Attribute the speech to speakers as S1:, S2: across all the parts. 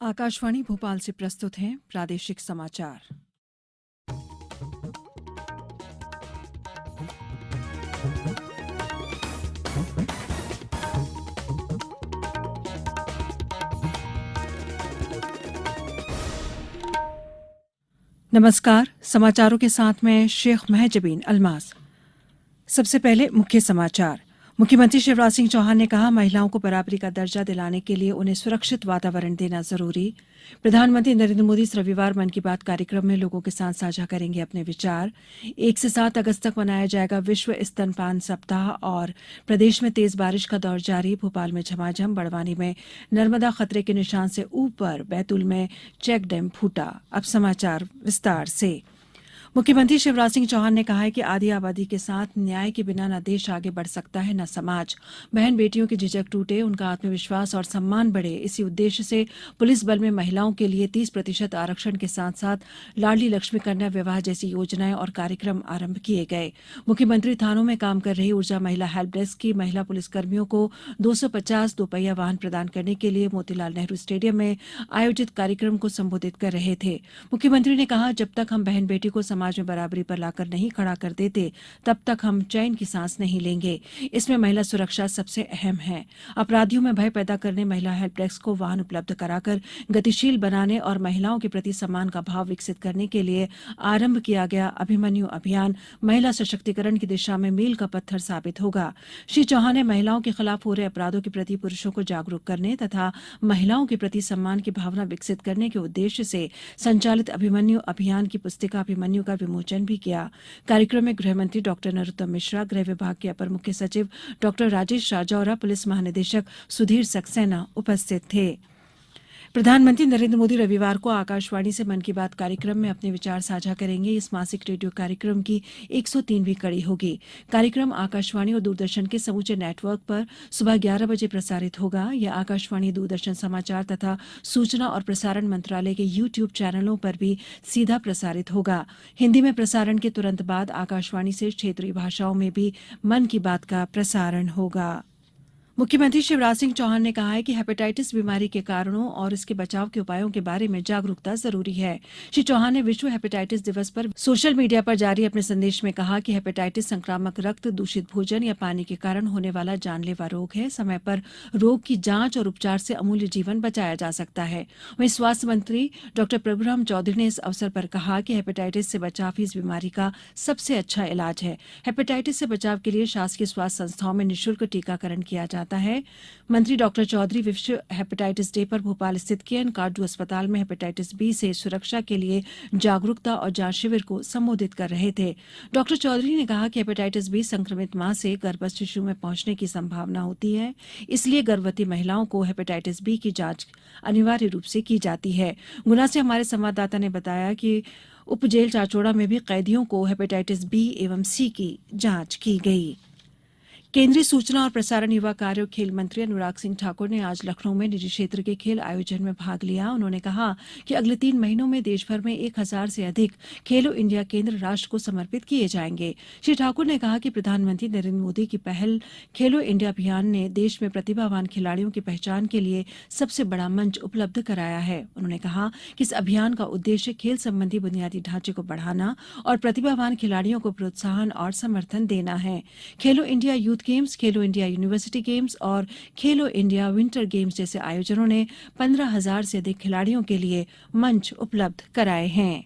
S1: आकाशवाणी भोपाल से प्रस्तुत हैं प्रादेशिक समाचार। नमस्कार, समाचारों के साथ मैं शेख महजबीन अल्मास। सबसे पहले मुख्य समाचार। मुख्यमंत्री शिवराज सिंह चौहान ने कहा, महिलाओं को बराबरी का दर्जा दिलाने के लिए उन्हें सुरक्षित वातावरण देना जरूरी। प्रधानमंत्री नरेंद्र मोदी इस रविवार मन की बात कार्यक्रम में लोगों के साथ साझा करेंगे अपने विचार। 1 से 7 अगस्त तक मनाया जाएगा विश्व स्तनपान सप्ताह और प्रदेश में तेज बारिश का दौर जारी। भोपाल में झमाझम, बड़वानी में नर्मदा खतरे के निशान से ऊपर, बैतूल में चेक डैम फूटा। अब समाचार विस्तार से। मुख्यमंत्री शिवराज सिंह चौहान ने कहा है कि आधी आबादी के साथ न्याय के बिना न देश आगे बढ़ सकता है न समाज। बहन बेटियों की झिझक टूटे, उनका आत्मविश्वास और सम्मान बढ़े, इसी उद्देश्य से पुलिस बल में महिलाओं के लिए 30% आरक्षण के साथ साथ लाडली लक्ष्मी कन्या विवाह जैसी योजनाएं और कार्यक्रम आरंभ किए गए। मुख्यमंत्री थानों में काम कर रही ऊर्जा महिला हेल्प डेस्क की महिला पुलिसकर्मियों को 250 दोपहिया वाहन प्रदान करने के लिए मोतीलाल नेहरू स्टेडियम में आयोजित कार्यक्रम को संबोधित कर रहे थे। मुख्यमंत्री ने कहा, जब तक हम बहन बेटी को समाज में बराबरी पर लाकर नहीं खड़ा कर देते, तब तक हम चैन की सांस नहीं लेंगे। इसमें महिला सुरक्षा सबसे अहम है। अपराधियों में भय पैदा करने महिला हेल्प डेस्क को वाहन उपलब्ध कराकर गतिशील बनाने और महिलाओं के प्रति सम्मान का भाव विकसित करने के लिए आरंभ किया गया अभिमन्यु अभियान महिला सशक्तिकरण की दिशा में मील का पत्थर साबित होगा। श्री चौहान ने महिलाओं के खिलाफ हो रहे अपराधों के प्रति पुरुषों को जागरूक करने तथा महिलाओं के प्रति सम्मान की भावना विकसित करने के उद्देश्य से संचालित अभिमन्यु अभियान की पुस्तिका अभिमन्यु का विमोचन भी किया। कार्यक्रम में गृह मंत्री डॉक्टर नरोत्तम मिश्रा, गृह विभाग के अपर मुख्य सचिव डॉक्टर राजेश राजौरा, पुलिस महानिदेशक सुधीर सक्सेना उपस्थित थे। प्रधानमंत्री नरेंद्र मोदी रविवार को आकाशवाणी से मन की बात कार्यक्रम में अपने विचार साझा करेंगे। इस मासिक रेडियो कार्यक्रम की 103वीं कड़ी होगी। कार्यक्रम आकाशवाणी और दूरदर्शन के समूचे नेटवर्क पर सुबह 11 बजे प्रसारित होगा। यह आकाशवाणी, दूरदर्शन समाचार तथा सूचना और प्रसारण मंत्रालय के YouTube चैनलों पर भी सीधा प्रसारित होगा। हिंदी में प्रसारण के तुरंत बाद आकाशवाणी से क्षेत्रीय भाषाओं में भी मन की बात का प्रसारण होगा। मुख्यमंत्री शिवराज सिंह चौहान ने कहा है कि हेपेटाइटिस बीमारी के कारणों और इसके बचाव के उपायों के बारे में जागरूकता जरूरी है। श्री चौहान ने विश्व हेपेटाइटिस दिवस पर सोशल मीडिया पर जारी अपने संदेश में कहा कि हेपेटाइटिस संक्रामक रक्त, दूषित भोजन या पानी के कारण होने वाला जानलेवा रोग है। समय पर रोग की जांच और उपचार से अमूल्य जीवन बचाया जा सकता है। वहीं स्वास्थ्य मंत्री डॉक्टर प्रभुराम चौधरी ने इस अवसर पर कहा कि हेपेटाइटिस से बचाव ही इस बीमारी का सबसे अच्छा इलाज है। हेपेटाइटिस से बचाव के लिए शासकीय स्वास्थ्य संस्थाओं में निःशुल्क टीकाकरण किया जाता है। मंत्री डॉक्टर चौधरी विश्व हेपेटाइटिस डे पर भोपाल स्थित केएन कार्डू अस्पताल में हेपेटाइटिस बी से सुरक्षा के लिए जागरूकता और जांच शिविर को संबोधित कर रहे थे। डॉक्टर चौधरी ने कहा कि हेपेटाइटिस बी संक्रमित मां से गर्भस्थ शिशु में पहुंचने की संभावना होती है, इसलिए गर्भवती महिलाओं को हेपेटाइटिस बी की जांच अनिवार्य रूप से की जाती है। गुना से हमारे संवाददाता ने बताया कि उप जेल चाचौड़ा में भी कैदियों को हेपेटाइटिस बी एवं सी की जांच की गई। केंद्रीय सूचना और प्रसारण, युवा कार्य और खेल मंत्री अनुराग सिंह ठाकुर ने आज लखनऊ में निजी क्षेत्र के खेल आयोजन में भाग लिया। उन्होंने कहा कि अगले 3 महीनों में देश भर में 1000 से अधिक खेलो इंडिया केंद्र राष्ट्र को समर्पित किए जाएंगे। श्री ठाकुर ने कहा कि प्रधानमंत्री नरेंद्र मोदी की पहल खेलो इंडिया अभियान ने देश में प्रतिभावान खिलाड़ियों की पहचान के लिए सबसे बड़ा मंच उपलब्ध कराया है। उन्होंने कहा कि इस अभियान का उद्देश्य खेल संबंधी बुनियादी ढांचे को बढ़ाना और प्रतिभावान खिलाड़ियों को प्रोत्साहन और समर्थन देना है। खेलो इंडिया यूथ गेम्स, खेलो इंडिया यूनिवर्सिटी गेम्स और खेलो इंडिया विंटर गेम्स जैसे आयोजनों ने 15,000 से अधिक खिलाड़ियों के लिए मंच उपलब्ध कराए हैं।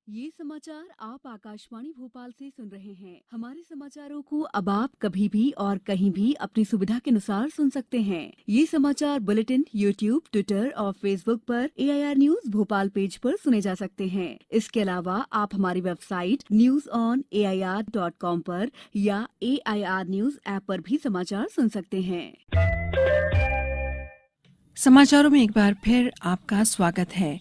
S2: ये समाचार आप आकाशवाणी भोपाल से सुन रहे हैं। हमारे समाचारों को अब आप कभी भी और कहीं भी अपनी सुविधा के अनुसार सुन सकते हैं। ये समाचार बुलेटिन YouTube, ट्विटर और फेसबुक पर AIR न्यूज भोपाल पेज पर सुने जा सकते हैं। इसके अलावा आप हमारी वेबसाइट newsonair.com पर या AIR न्यूज ऐप पर भी समाचार सुन सकते हैं।
S1: समाचारों में एक बार फिर आपका स्वागत है।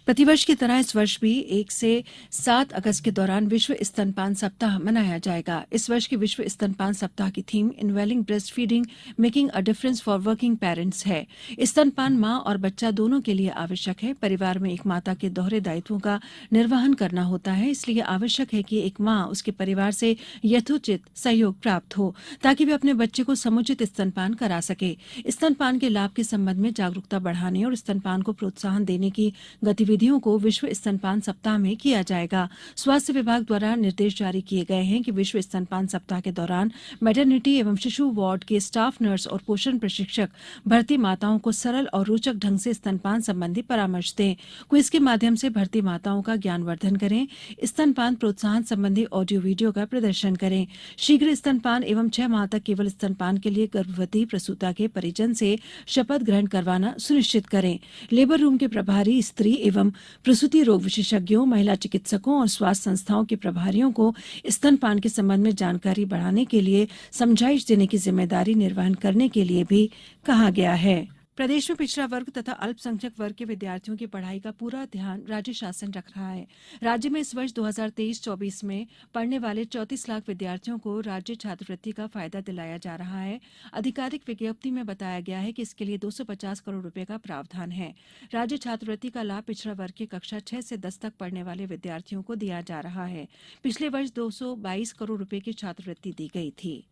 S1: प्रतिवर्ष की तरह इस वर्ष भी 1 से 7 अगस्त के दौरान विश्व स्तनपान सप्ताह मनाया जाएगा। इस वर्ष के विश्व स्तनपान सप्ताह की theme enabling breastfeeding making a difference for working parents है। स्तनपान मां और बच्चा दोनों के लिए आवश्यक है। परिवार में एक माता के दोहरे दायित्वों का निर्वहन करना होता है, इसलिए आवश्यक है कि एक मां उसके परिवार से यथोचित सहयोग प्राप्त हो ताकि वे अपने बच्चे को समुचित स्तनपान करा सके। स्तनपान के लाभ के संबंध में जागरूकता बढ़ाने और स्तनपान को प्रोत्साहन देने की गतिविधियों को विश्व स्तनपान सप्ताह में किया जाएगा। स्वास्थ्य विभाग द्वारा निर्देश जारी किए गए हैं कि विश्व स्तनपान सप्ताह के दौरान मैटरनिटी एवं शिशु वार्ड के स्टाफ नर्स और पोषण प्रशिक्षक भर्ती माताओं को सरल और रोचक ढंग से स्तनपान संबंधी परामर्श दें। क्विज के माध्यम से भर्ती माताओं का ज्ञानवर्धन करें। स्तनपान प्रोत्साहन संबंधी ऑडियो वीडियो का प्रदर्शन करें। शीघ्र स्तनपान एवं 6 माह तक केवल स्तनपान के लिए गर्भवती प्रसूता के परिजन से शपथ ग्रहण करवाना सुनिश्चित करें। लेबर रूम के प्रभारी स्त्री एवं प्रसूति रोग विशेषज्ञों, महिला चिकित्सकों और स्वास्थ्य संस्थाओं के प्रभारियों को स्तनपान के संबंध में जानकारी बढ़ाने के लिए समझाइश देने की जिम्मेदारी निर्वहन करने के लिए भी कहा गया है। प्रदेश में पिछड़ा वर्ग तथा अल्पसंख्यक वर्ग के विद्यार्थियों की पढ़ाई का पूरा ध्यान राज्य शासन रख रहा है। राज्य में इस वर्ष 2023-24 में पढ़ने वाले 34 लाख विद्यार्थियों को राज्य छात्रवृत्ति का फायदा दिलाया जा रहा है। आधिकारिक विज्ञप्ति में बताया गया है कि इसके लिए 250 करोड़ रुपए का प्रावधान है। राज्य छात्रवृत्ति का लाभ पिछड़ा वर्ग की कक्षा 6 से 10 तक पढ़ने वाले विद्यार्थियों को दिया जा रहा है। पिछले वर्ष 222 करोड़ रुपए की छात्रवृत्ति दी गई थी।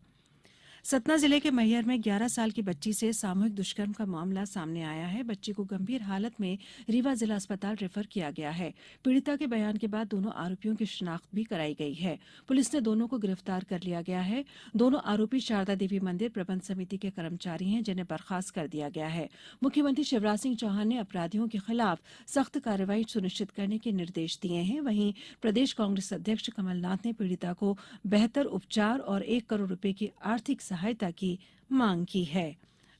S1: सतना जिले के मैहर में 11 साल की बच्ची से सामूहिक दुष्कर्म का मामला सामने आया है। बच्ची को गंभीर हालत में रीवा जिला अस्पताल रेफर किया गया है। पीड़िता के बयान के बाद दोनों आरोपियों की शिनाख्त भी कराई गई है। पुलिस ने दोनों को गिरफ्तार कर लिया गया है। दोनों आरोपी शारदा देवी मंदिर प्रबंध समिति के कर्मचारी हैं, जिन्हें बर्खास्त कर दिया गया है। मुख्यमंत्री शिवराज सिंह चौहान ने अपराधियों के खिलाफ सख्त कार्रवाई सुनिश्चित करने के निर्देश दिए हैं। वहीं प्रदेश कांग्रेस अध्यक्ष कमलनाथ ने पीड़िता को बेहतर उपचार और 1 करोड़ रुपए की आर्थिक सहायता की मांग की है।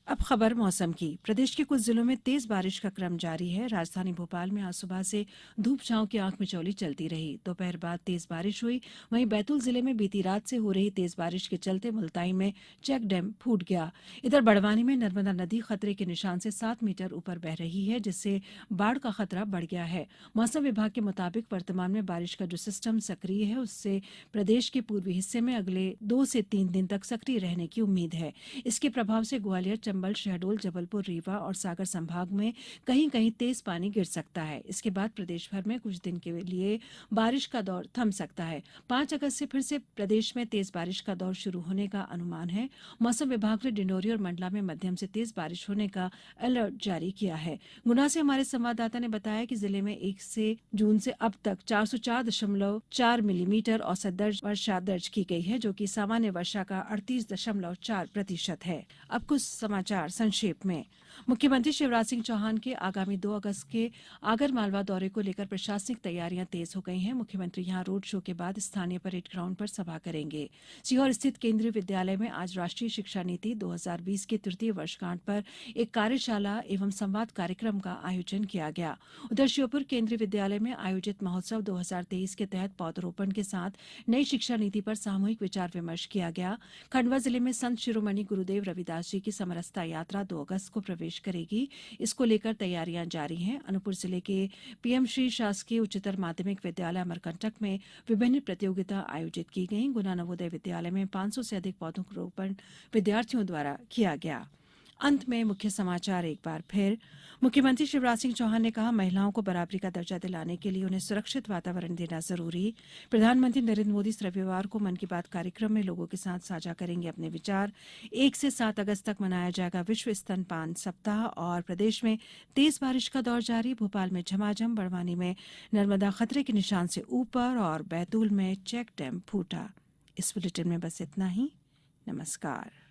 S1: अब खबर मौसम की। प्रदेश के कुछ जिलों में तेज बारिश का क्रम जारी है। राजधानी भोपाल में आज सुबह से धूप छांव की आंख मिचौली चलती रही। दोपहर बाद तेज बारिश हुई। वहीं बैतूल जिले में बीती रात से हो रही तेज बारिश के चलते मुल्ताई में चेक डैम फूट गया। इधर बड़वानी में नर्मदा नदी खतरे के निशान से 7 मीटर ऊपर बह रही है, जिससे बाढ़ का खतरा बढ़ गया है। मौसम विभाग के मुताबिक वर्तमान में बारिश का जो सिस्टम सक्रिय है, उससे प्रदेश के पूर्वी हिस्से में अगले 2 से 3 दिन तक सक्रिय रहने की उम्मीद है। इसके प्रभाव से ग्वालियर, चंबल, शहडोल, जबलपुर, रीवा और सागर संभाग में कहीं कहीं तेज पानी गिर सकता है। इसके बाद प्रदेश भर में कुछ दिन के लिए बारिश का दौर थम सकता है। 5 अगस्त से फिर से प्रदेश में तेज बारिश का दौर शुरू होने का अनुमान है। मौसम विभाग ने डिंडोरी और मंडला में मध्यम से तेज बारिश होने का अलर्ट जारी किया है। गुना से हमारे संवाददाता ने बताया कि जिले में 1 से जून से अब तक 404.4 मिलीमीटर औसत वर्षा दर्ज की गई है, जो कि सामान्य वर्षा का 38.4% है। अब कुछ समाचार संक्षेप में। मुख्यमंत्री शिवराज सिंह चौहान के आगामी 2 अगस्त के आगर मालवा दौरे को लेकर प्रशासनिक तैयारियां तेज हो गई हैं। मुख्यमंत्री यहां रोड शो के बाद स्थानीय परेड ग्राउंड पर सभा करेंगे। सीहोर स्थित केंद्रीय विद्यालय में आज राष्ट्रीय शिक्षा नीति 2020 के तृतीय वर्षगांठ पर एक कार्यशाला एवं संवाद कार्यक्रम का आयोजन किया गया। उधर श्योपुर केंद्रीय विद्यालय में आयोजित महोत्सव 2023 के तहत पौधरोपण के साथ नई शिक्षा नीति पर सामूहिक विचार विमर्श किया गया। खंडवा जिले में संत शिरोमणि गुरुदेव रविदास जी की समरसता यात्रा 2 अगस्त को प्रवेश करेगी। इसको लेकर तैयारियां जारी हैं। अनूपपुर जिले के पीएम श्री शासकीय उच्चतर माध्यमिक विद्यालय अमरकंटक में विभिन्न प्रतियोगिता आयोजित की गई। गुना नवोदय विद्यालय में 500 से अधिक पौधरोपण विद्यार्थियों द्वारा किया गया। अंत में मुख्य समाचार एक बार फिर। मुख्यमंत्री शिवराज सिंह चौहान ने कहा, महिलाओं को बराबरी का दर्जा दिलाने के लिए उन्हें सुरक्षित वातावरण देना जरूरी। प्रधानमंत्री नरेंद्र मोदी इस रविवार को मन की बात कार्यक्रम में लोगों के साथ साझा करेंगे अपने विचार। 1 से 7 अगस्त तक मनाया जाएगा विश्व स्तनपान सप्ताह। और प्रदेश में तेज बारिश का दौर जारी। भोपाल में झमाझम, बड़वानी में नर्मदा खतरे के निशान से ऊपर और बैतूल में चेक डैम फूटा। इस बुलेटिन में बस इतना ही। नमस्कार।